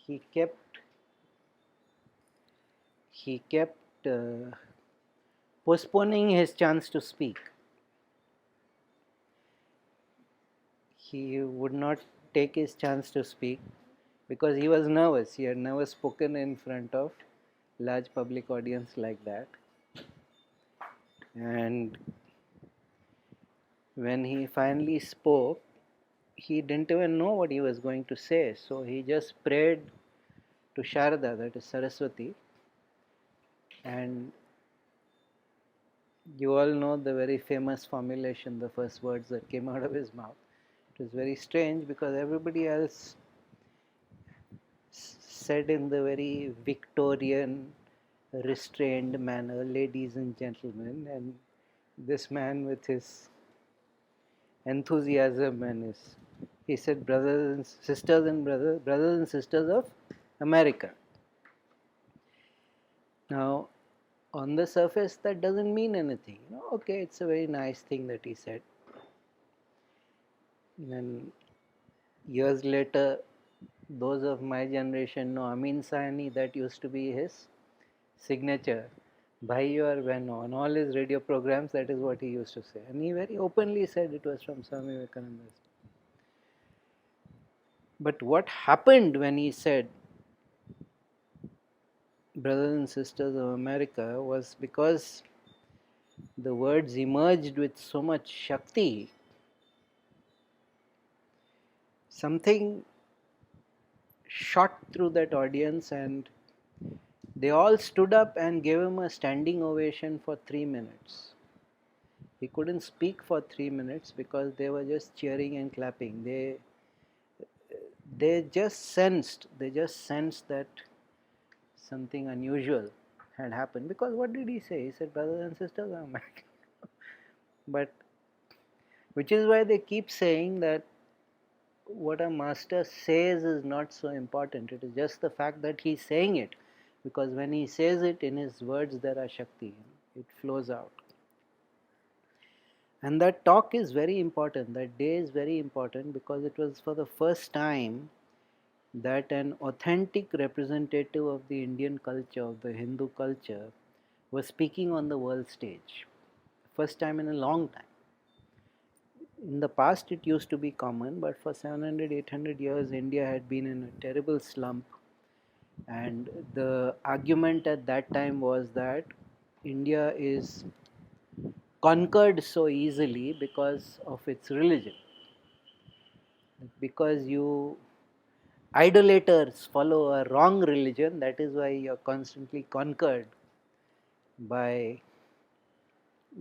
he kept postponing his chance to speak. He would not take his chance to speak because he was nervous. He had never spoken in front of large public audience like that. And when he finally spoke, he didn't even know what he was going to say. So he just prayed to Sharada, that is Saraswati. And you all know the very famous formulation, the first words that came out of his mouth. It was very strange because everybody else said in the very Victorian, restrained manner, ladies and gentlemen, and this man with his enthusiasm and he said, brothers and sisters and brothers and sisters of America. Now, on the surface, that doesn't mean anything. Okay, it's a very nice thing that he said. And years later, those of my generation know Amin Sahni, that used to be his signature. Bhai or Veno, on all his radio programs, that is what he used to say. And he very openly said it was from Swami Vivekananda. But what happened when he said, brothers and sisters of America, was because the words emerged with so much Shakti. Something shot through that audience and they all stood up and gave him a standing ovation for 3 minutes. He couldn't speak for 3 minutes because they were just cheering and clapping. They just sensed that something unusual had happened. Because what did he say? He said, brothers and sisters of America. But which is why they keep saying that what a master says is not so important. It is just the fact that he is saying it. Because when he says it, in his words there are Shakti. It flows out. And that talk is very important. That day is very important because it was for the first time that an authentic representative of the Indian culture, of the Hindu culture, was speaking on the world stage. First time in a long time. In the past it used to be common, but for 700, 800 years India had been in a terrible slump. And the argument at that time was that India is conquered so easily because of its religion. Because you idolaters follow a wrong religion, that is why you are constantly conquered by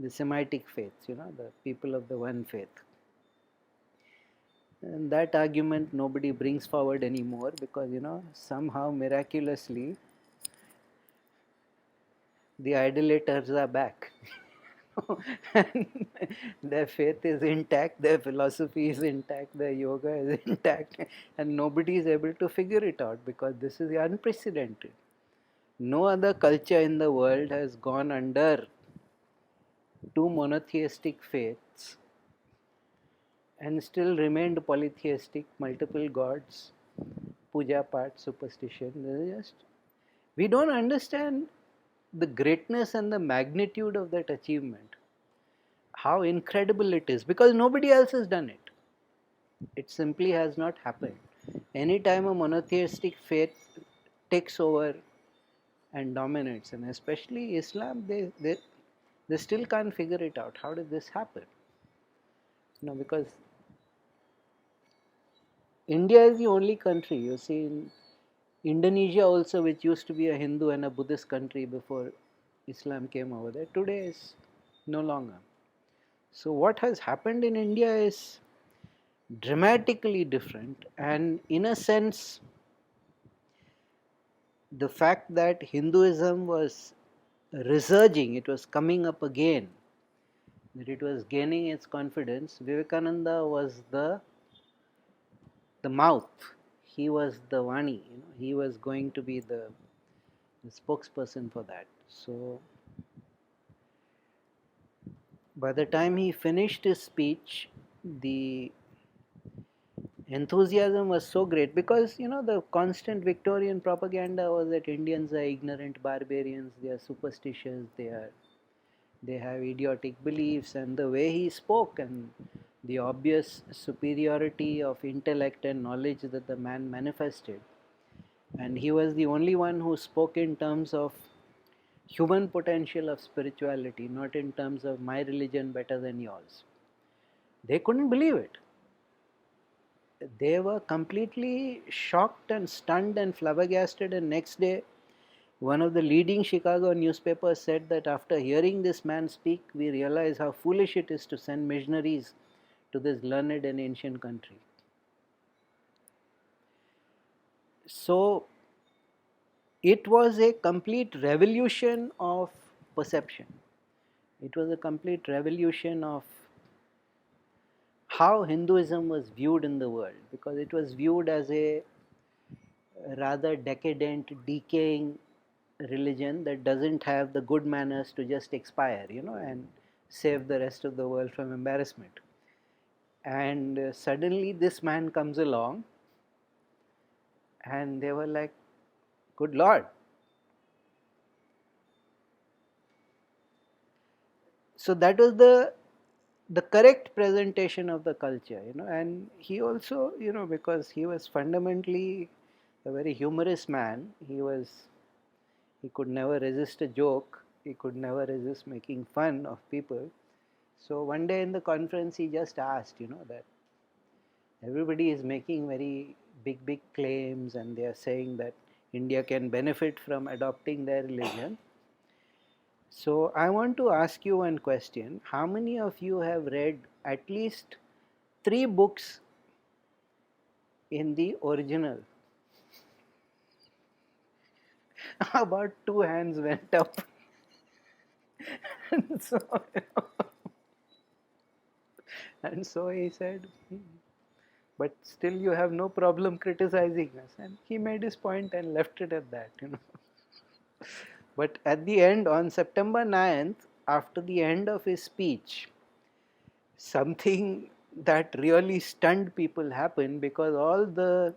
the Semitic faiths, the people of the one faith. And that argument nobody brings forward anymore because, somehow miraculously the idolaters are back. Their faith is intact, their philosophy is intact, their yoga is intact, and nobody is able to figure it out because this is unprecedented. No other culture in the world has gone under two monotheistic faiths and still remained polytheistic, multiple gods, puja part, superstition. We don't understand the greatness and the magnitude of that achievement. How incredible it is because nobody else has done it. It simply has not happened. Anytime a monotheistic faith takes over and dominates, and especially Islam, they still can't figure it out. How did this happen? Because India is the only country, you see, in Indonesia also, which used to be a Hindu and a Buddhist country before Islam came over there, today is no longer. So what has happened in India is dramatically different, and in a sense, the fact that Hinduism was resurging, it was coming up again, that it was gaining its confidence. Vivekananda was the mouth, he was the Vani, he was going to be the spokesperson for that. So by the time he finished his speech, the enthusiasm was so great because the constant Victorian propaganda was that Indians are ignorant barbarians, they are superstitious, they have idiotic beliefs, and the way he spoke and the obvious superiority of intellect and knowledge that the man manifested, and he was the only one who spoke in terms of human potential of spirituality, not in terms of my religion better than yours. They couldn't believe it. They were completely shocked and stunned and flabbergasted, and next day one of the leading Chicago newspapers said that after hearing this man speak, we realize how foolish it is to send missionaries to this learned and ancient country. So it was a complete revolution of perception. It was a complete revolution of how Hinduism was viewed in the world, because it was viewed as a rather decadent, decaying religion that doesn't have the good manners to just expire, and save the rest of the world from embarrassment. And suddenly this man comes along, and they were like, good Lord. So that was the correct presentation of the culture, and he also, because he was fundamentally a very humorous man, he could never resist a joke, he could never resist making fun of people. So one day in the conference he just asked, that everybody is making very big claims, and they are saying that India can benefit from adopting their religion. So I want to ask you one question. How many of you have read at least 3 books in the original? About 2 hands went up. and, so, and so he said, but still you have no problem criticizing us. And he made his point and left it at that. But at the end, on September 9th, after the end of his speech, something that really stunned people happened, because all the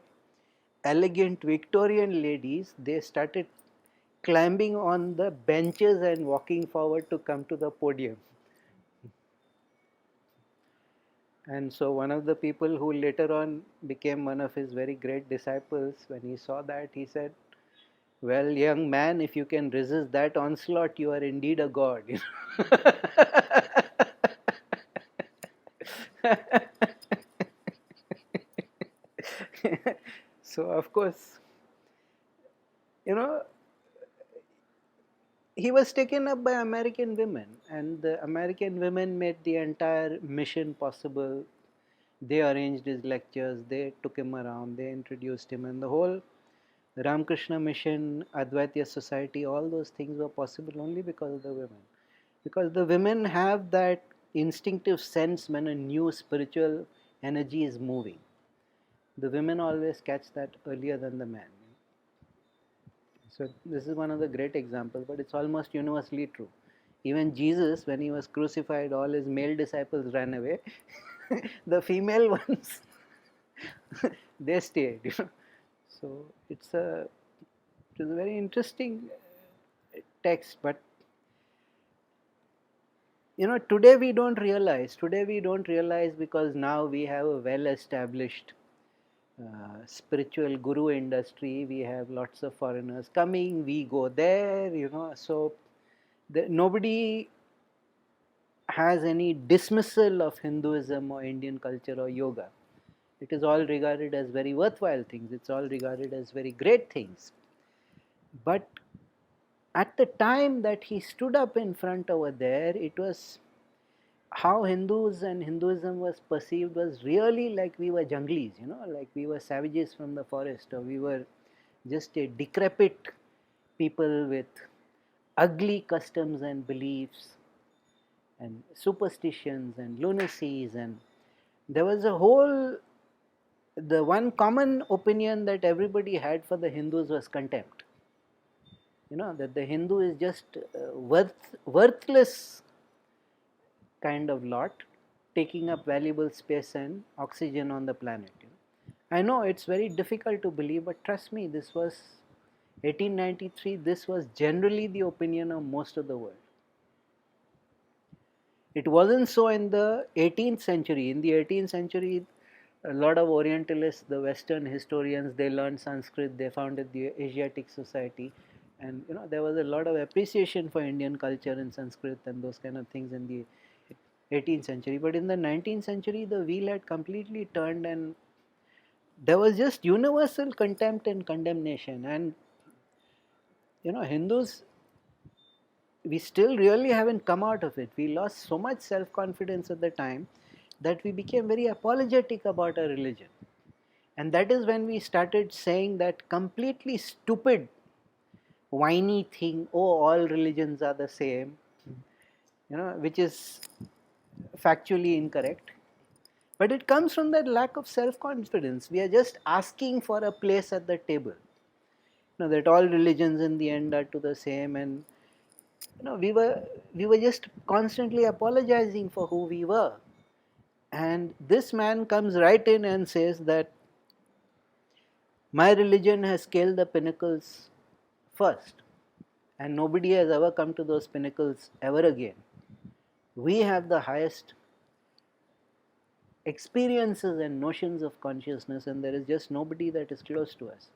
elegant Victorian ladies, they started climbing on the benches and walking forward to come to the podium. And so one of the people who later on became one of his very great disciples, when he saw that, he said, well, young man, if you can resist that onslaught, you are indeed a god. So of course, you know, he was taken up by American women, and the American women made the entire mission possible. They arranged his lectures, they took him around, they introduced him, and the whole Ramakrishna mission, Advaita Society, all those things were possible only because of the women. Because the women have that instinctive sense when a new spiritual energy is moving. The women always catch that earlier than the men. So this is one of the great examples, but it's almost universally true. Even Jesus, when he was crucified, all his male disciples ran away. The female ones, they stayed. So it is a very interesting text, but today we don't realize. Today we don't realize because now we have a well-established spiritual guru industry. We have lots of foreigners coming. We go there, So nobody has any dismissal of Hinduism or Indian culture or yoga. It is all regarded as very worthwhile things. It's all regarded as very great things. But at the time that he stood up in front over there, it was how Hindus and Hinduism was perceived was really like we were junglis, like we were savages from the forest, or we were just a decrepit people with ugly customs and beliefs and superstitions and lunacies. And there was the one common opinion that everybody had for the Hindus was contempt. That the Hindu is just worthless kind of lot, taking up valuable space and oxygen on the planet. I know it's very difficult to believe, but trust me, this was 1893, this was generally the opinion of most of the world. It wasn't so in the 18th century. In the 18th century, a lot of Orientalists, the Western historians, they learned Sanskrit, they founded the Asiatic Society, and there was a lot of appreciation for Indian culture and Sanskrit and those kind of things in the 18th century. But in the 19th century, the wheel had completely turned, and there was just universal contempt and condemnation. And Hindus, we still really haven't come out of it. We lost so much self-confidence at the time that we became very apologetic about our religion. And that is when we started saying that completely stupid, whiny thing, oh, all religions are the same, which is factually incorrect. But it comes from that lack of self-confidence. We are just asking for a place at the table. That all religions in the end are to the same, and we were just constantly apologizing for who we were. And this man comes right in and says that my religion has scaled the pinnacles first, and nobody has ever come to those pinnacles ever again. We have the highest experiences and notions of consciousness, and there is just nobody that is close to us,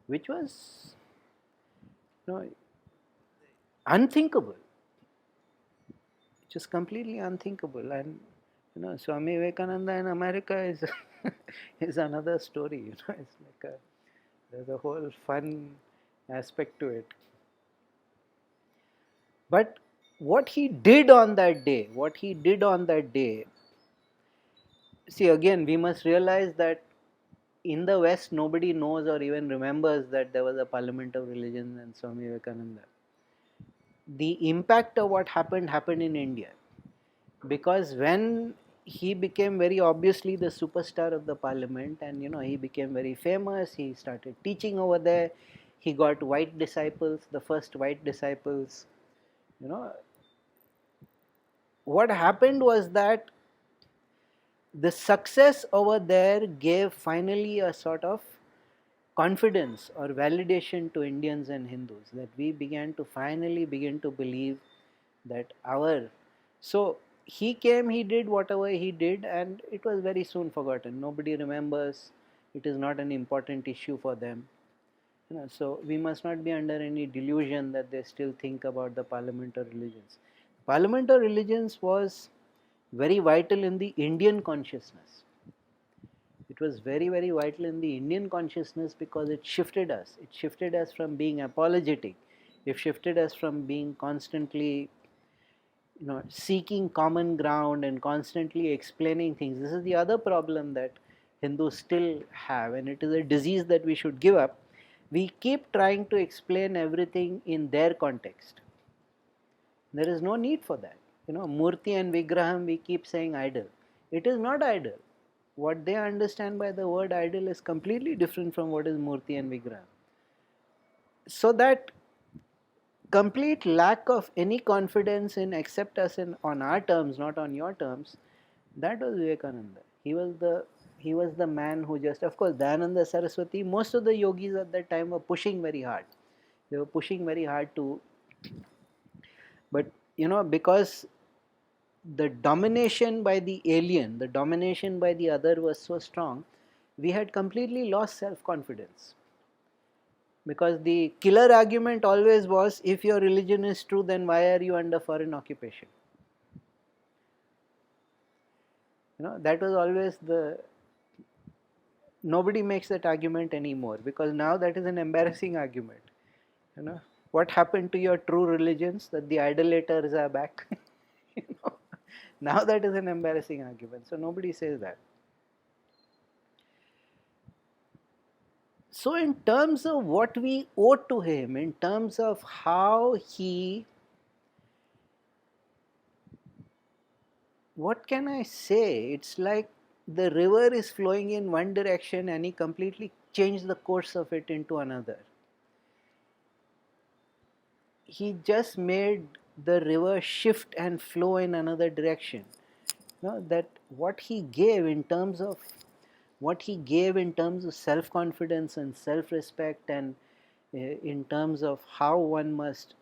which was unthinkable, which is completely unthinkable. And Swami Vivekananda in America is is another story. It's like there's a whole fun aspect to it. But what he did on that day, see, again, we must realize that in the West, nobody knows or even remembers that there was a parliament of religions and Swami Vivekananda. The impact of what happened in India, because when he became very obviously the superstar of the parliament, and he became very famous, he started teaching over there, he got white disciples, the first white disciples. What happened was that the success over there gave finally a sort of confidence or validation to Indians and Hindus, that we began to finally believe that so he came, he did whatever he did, and it was very soon forgotten. Nobody remembers. It is not an important issue for them. So we must not be under any delusion that they still think about the parliamentary religions. Parliamentary religions was very vital in the Indian consciousness. It was very, very vital in the Indian consciousness because it shifted us. It shifted us from being apologetic. It shifted us from being constantly seeking common ground and constantly explaining things. This is the other problem that Hindus still have, and it is a disease that we should give up. We keep trying to explain everything in their context. There is no need for that. Murti and Vigraham, we keep saying idol. It is not idol. What they understand by the word idol is completely different from what is Murti and Vigraham. So that complete lack of any confidence in accept us on our terms, not on your terms, that was Vivekananda. He was the man who just, of course, Dayananda Saraswati, most of the yogis at that time were pushing very hard. They were pushing very hard to, but because the domination by the alien, the domination by the other was so strong, we had completely lost self-confidence. Because the killer argument always was, if your religion is true, then why are you under foreign occupation? That was always nobody makes that argument anymore, because now that is an embarrassing argument. What happened to your true religions, that the idolaters are back? Now that is an embarrassing argument, so nobody says that. So in terms of what we owe to him, in terms of how he, what can I say? It's like the river is flowing in one direction and he completely changed the course of it into another. He just made the river shift and flow in another direction. That what he gave in terms of what he gave in terms of self-confidence and self-respect, and in terms of how one must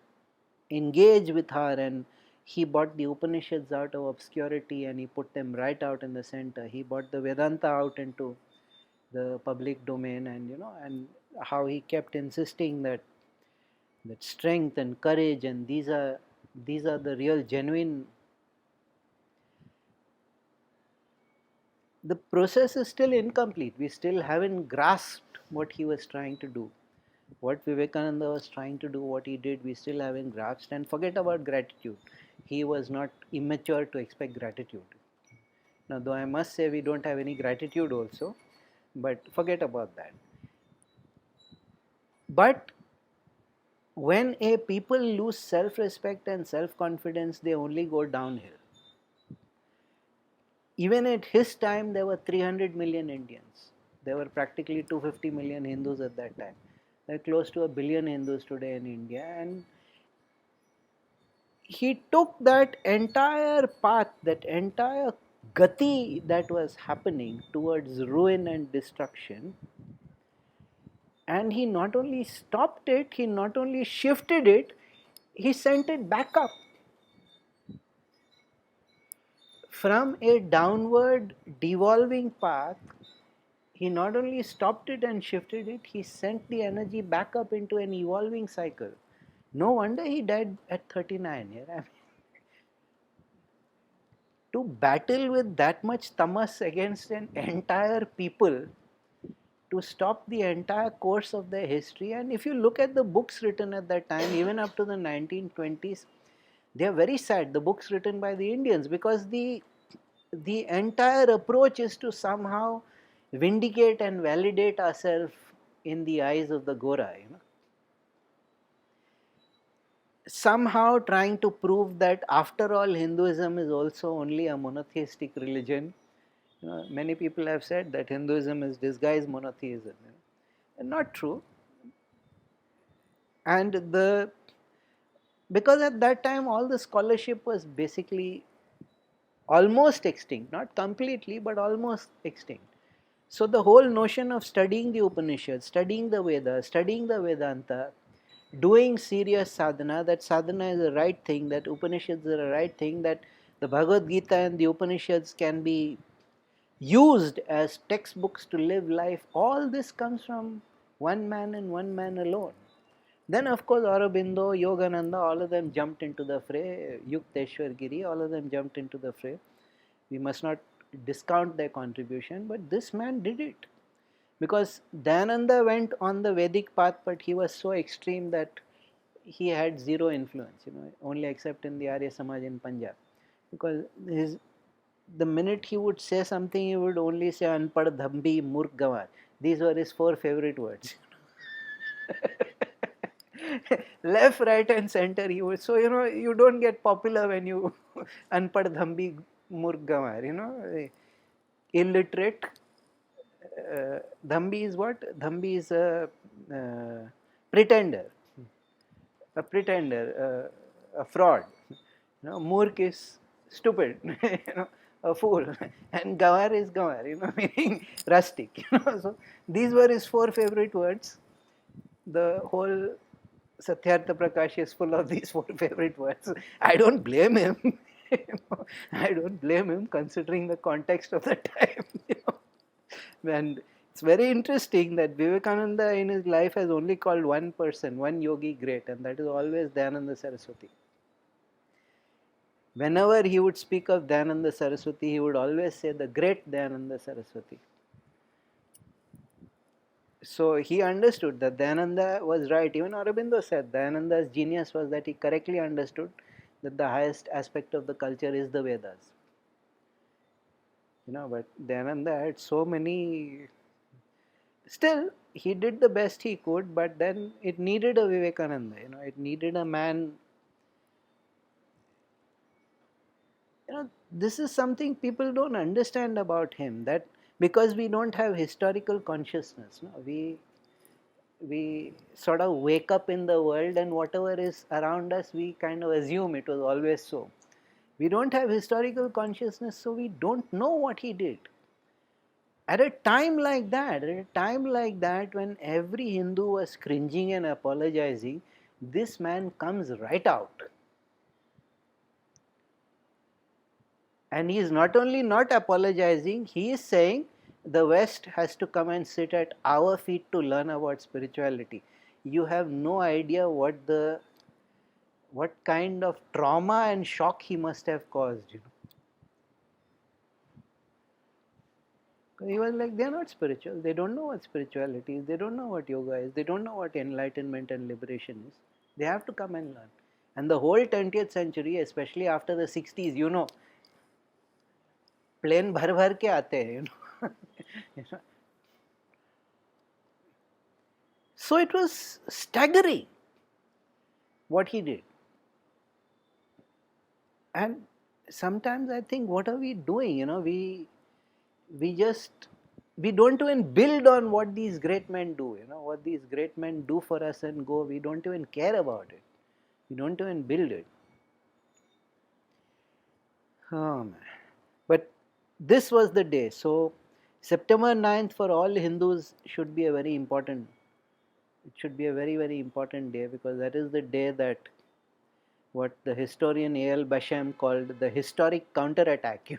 engage with her. And he brought the Upanishads out of obscurity and he put them right out in the center. He brought the Vedanta out into the public domain, and and how he kept insisting that strength and courage, and these are the real genuine. The process is still incomplete. We still haven't grasped what he was trying to do. What Vivekananda was trying to do, what he did, we still haven't grasped. And forget about gratitude. He was not immature to expect gratitude. Now, though I must say we don't have any gratitude also, but forget about that. But when a people lose self-respect and self-confidence, they only go downhill. Even at his time, there were 300 million Indians. There were practically 250 million Hindus at that time. There are close to 1 billion Hindus today in India, and he took that entire path, that entire gati that was happening towards ruin and destruction, and he not only stopped it, he not only shifted it, he sent it back up. From a downward devolving path, he not only stopped it and shifted it, he sent the energy back up into an evolving cycle. No wonder he died at 39. Yeah? I mean, to battle with that much tamas against an entire people, to stop the entire course of their history. And if you look at the books written at that time, even up to the 1920s, they are very sad, the books written by the Indians, because the entire approach is to somehow vindicate and validate ourselves in the eyes of the Gora. Somehow trying to prove that after all Hinduism is also only a monotheistic religion. Many people have said that Hinduism is disguised monotheism. And not true. And because at that time all the scholarship was basically almost extinct, not completely, but almost extinct. So the whole notion of studying the Upanishads, studying the Vedas, studying the Vedanta, doing serious sadhana, that sadhana is the right thing, that Upanishads are the right thing, that the Bhagavad Gita and the Upanishads can be used as textbooks to live life, all this comes from one man and one man alone. Then of course Aurobindo, Yogananda, all of them jumped into the fray, Yukteswar Giri, all of them jumped into the fray. We must not discount their contribution, but this man did it. Because Dayananda went on the Vedic path, but he was so extreme that he had zero influence, only except in the Arya Samaj in Punjab. Because the minute he would say something, he would only say Anpad, Dhambi, Murk, Gawar. These were his 4 favorite words. Left, right and center he would. So, you don't get popular when you Anpad, Dhambi, Murk, Gawar, illiterate. Dhambi is what? Dhambi is a pretender. A pretender, a fraud. Murk is stupid, a fool, and Gawar is Gawar, meaning rustic. So these were his 4 favorite words. The whole Satyartha Prakash is full of these 4 favorite words. I don't blame him. I don't blame him considering the context of the time. And it's very interesting that Vivekananda in his life has only called one person, one yogi great, and that is always Dayananda Saraswati. Whenever he would speak of Dayananda Saraswati, he would always say the great Dayananda Saraswati. So he understood that Dayananda was right. Even Aurobindo said Dayananda's genius was that he correctly understood that the highest aspect of the culture is the Vedas. But Dayananda had so many. Still, he did the best he could, but then it needed a Vivekananda. It needed a man. This is something people don't understand about him, that because we don't have historical consciousness, we sort of wake up in the world and whatever is around us, we kind of assume it was always so. We don't have historical consciousness, so we don't know what he did. At a time like that, when every Hindu was cringing and apologizing, this man comes right out. And he is not only not apologizing, he is saying the West has to come and sit at our feet to learn about spirituality. You have no idea what kind of trauma and shock he must have caused. He was like, they are not spiritual. They don't know what spirituality is. They don't know what yoga is. They don't know what enlightenment and liberation is. They have to come and learn. And the whole 20th century, especially after the 60s, plane भर भर के आते हैं, you know. So it was staggering what he did. And sometimes I think, what are we doing? We don't even build on what these great men do. What these great men do for us and go. We don't even care about it. We don't even build it. Oh man. But this was the day. So September 9th for all Hindus should be a very important. It should be a very, very important day, because that is the day that what the historian A.L. Basham called the historic counterattack.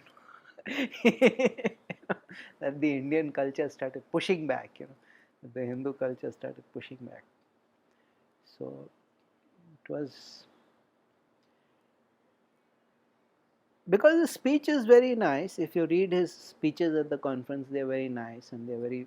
That the Indian culture started pushing back. That the Hindu culture started pushing back. So it was, because the speech is very nice. If you read his speeches at the conference, they are very nice and they are very,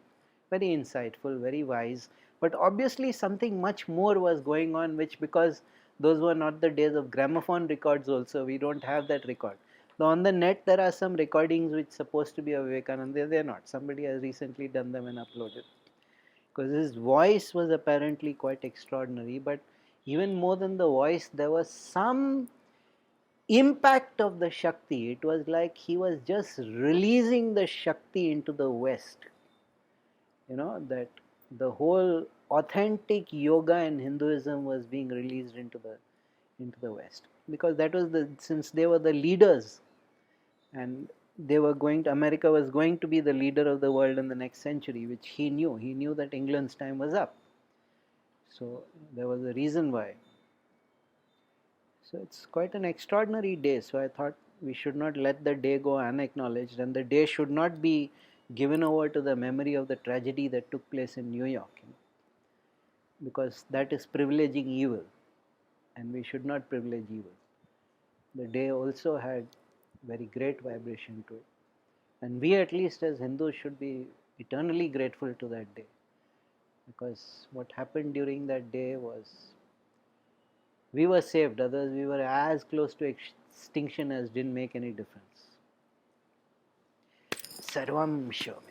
very insightful, very wise. But obviously something much more was going on, which, because those were not the days of gramophone records also, we don't have that record. So on the net there are some recordings which supposed to be of Vivekananda, they are not. Somebody has recently done them and uploaded. Because his voice was apparently quite extraordinary, but even more than the voice, there was some impact of the Shakti. It was like he was just releasing the Shakti into the West. That the whole authentic yoga and Hinduism was being released into the West. Because that was since they were the leaders, and America was going to be the leader of the world in the next century, which he knew. He knew that England's time was up. So there was a reason why. So it's quite an extraordinary day. So I thought we should not let the day go unacknowledged, and the day should not be given over to the memory of the tragedy that took place in New York, because that is privileging evil, and we should not privilege evil. The day also had very great vibration to it, and we, at least as Hindus, should be eternally grateful to that day, because what happened during that day was, we were saved. Others, we were as close to extinction as didn't make any difference. Sarvam Shome.